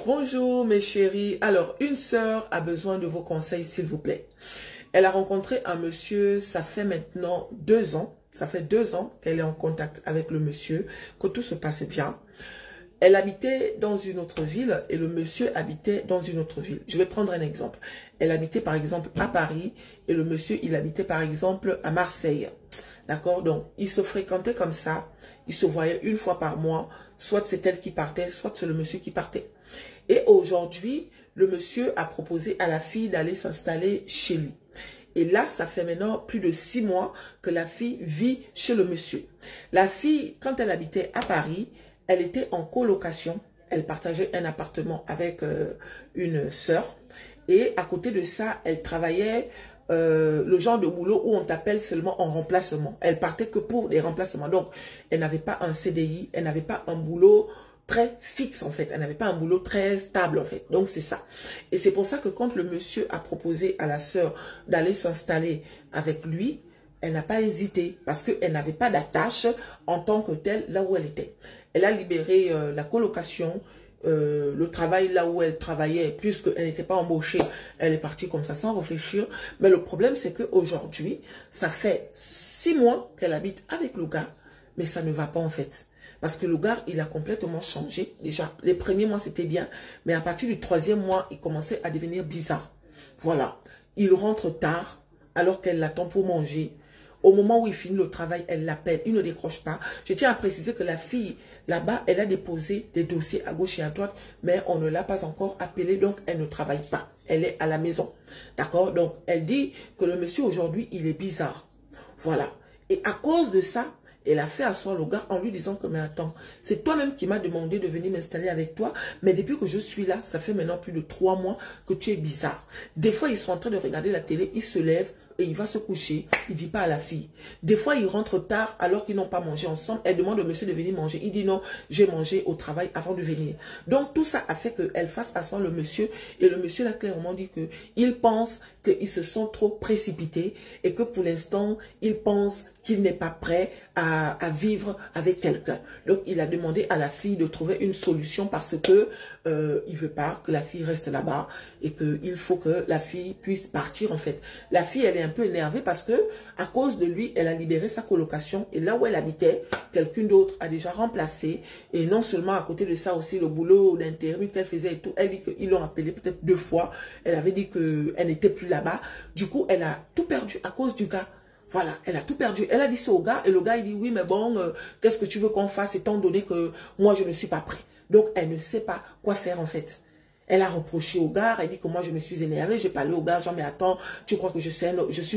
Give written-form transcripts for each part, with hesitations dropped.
Bonjour mes chéris. Alors, une sœur a besoin de vos conseils, s'il vous plaît. Elle a rencontré un monsieur, ça fait maintenant 2 ans. Ça fait 2 ans qu'elle est en contact avec le monsieur, que tout se passe bien. Elle habitait dans une autre ville et le monsieur habitait dans une autre ville. Je vais prendre un exemple. Elle habitait par exemple à Paris et le monsieur, il habitait par exemple à Marseille. D'accord? Donc, ils se fréquentaient comme ça. Ils se voyaient une fois par mois. Soit c'est elle qui partait, soit c'est le monsieur qui partait. Et aujourd'hui, le monsieur a proposé à la fille d'aller s'installer chez lui. Et là, ça fait maintenant plus de 6 mois que la fille vit chez le monsieur. La fille, quand elle habitait à Paris, elle était en colocation. Elle partageait un appartement avec une sœur. Et à côté de ça, elle travaillait le genre de boulot où on t'appelle seulement en remplacement. Elle partait que pour des remplacements. Donc, elle n'avait pas un CDI, elle n'avait pas un boulot très fixe en fait. Elle n'avait pas un boulot très stable en fait. Donc, c'est ça. Et c'est pour ça que quand le monsieur a proposé à la sœur d'aller s'installer avec lui, elle n'a pas hésité parce qu'elle n'avait pas d'attache en tant que telle là où elle était. Elle a libéré la colocation, le travail là où elle travaillait, puisqu'elle n'était pas embauchée, elle est partie comme ça sans réfléchir. Mais le problème, c'est qu'aujourd'hui, ça fait 6 mois qu'elle habite avec le gars, mais ça ne va pas en fait. Parce que le gars, il a complètement changé. Déjà, les premiers mois, c'était bien, mais à partir du 3e mois, il commençait à devenir bizarre. Voilà. Il rentre tard, alors qu'elle l'attend pour manger. Au moment où il finit le travail, elle l'appelle, il ne décroche pas. Je tiens à préciser que la fille, là-bas, elle a déposé des dossiers à gauche et à droite, mais on ne l'a pas encore appelée, donc elle ne travaille pas. Elle est à la maison. D'accord? Donc, elle dit que le monsieur, aujourd'hui, il est bizarre. Voilà. Et à cause de ça, elle a fait asseoir le gars en lui disant que, mais attends, c'est toi-même qui m'as demandé de venir m'installer avec toi, mais depuis que je suis là, ça fait maintenant plus de 3 mois que tu es bizarre. Des fois, ils sont en train de regarder la télé, ils se lèvent et il va se coucher, il dit pas à la fille. Des fois, ils rentrent tard alors qu'ils n'ont pas mangé ensemble. Elle demande au monsieur de venir manger. Il dit non, j'ai mangé au travail avant de venir. Donc, tout ça a fait qu'elle fasse asseoir le monsieur et le monsieur l'a clairement dit que il pense qu'ils se sont trop précipités et que pour l'instant, il pense qu'il n'est pas prêt à vivre avec quelqu'un. Donc, il a demandé à la fille de trouver une solution parce que il veut pas que la fille reste là-bas et qu'il faut que la fille puisse partir en fait. La fille, elle est un peu énervée parce que à cause de lui, elle a libéré sa colocation et là où elle habitait, quelqu'un d'autre a déjà remplacé et non seulement à côté de ça aussi le boulot d'intérim qu'elle faisait et tout, elle dit qu'ils l'ont appelée peut-être 2 fois. Elle avait dit qu'elle n'était plus là-bas. Du coup, elle a tout perdu à cause du gars. Voilà, elle a tout perdu. Elle a dit ça au gars et le gars il dit oui mais bon, qu'est-ce que tu veux qu'on fasse étant donné que moi je ne suis pas prêt. Donc elle ne sait pas quoi faire en fait. Elle a reproché au gars, elle dit que moi je me suis énervée, j'ai parlé au gars, genre mais attends, tu crois que je suis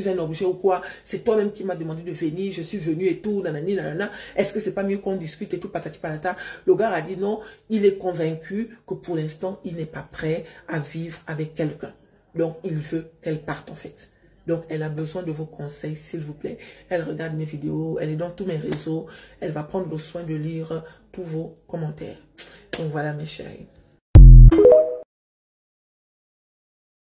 un objet ou quoi? C'est toi-même qui m'as demandé de venir, je suis venue et tout, nanani, nanana. Est-ce que c'est pas mieux qu'on discute et tout, patati patata? Le gars a dit non, il est convaincu que pour l'instant il n'est pas prêt à vivre avec quelqu'un. Donc il veut qu'elle parte en fait. Donc, elle a besoin de vos conseils, s'il vous plaît. Elle regarde mes vidéos, elle est dans tous mes réseaux. Elle va prendre le soin de lire tous vos commentaires. Donc, voilà, mes chéris.